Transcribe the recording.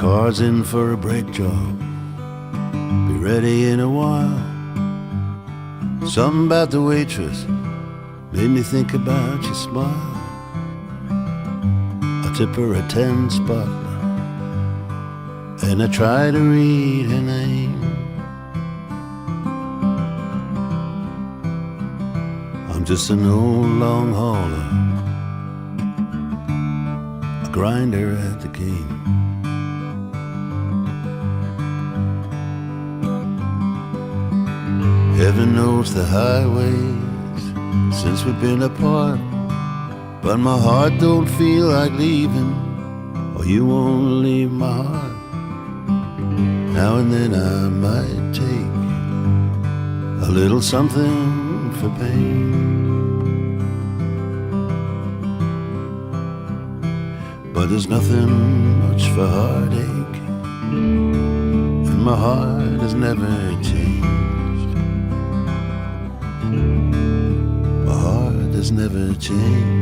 car's in for a brake job, be ready in a while. Something about the waitress made me think about your smile. I tip her a 10 spot, and I try to read her name. I'm just an old long hauler, a grinder at the game. Heaven knows the highways since we've been apart, but my heart don't feel like leaving, or you won't leave my heart. Now and then I might take a little something for pain, but there's nothing much for heartache, and my heart has never changed. My heart has never changed.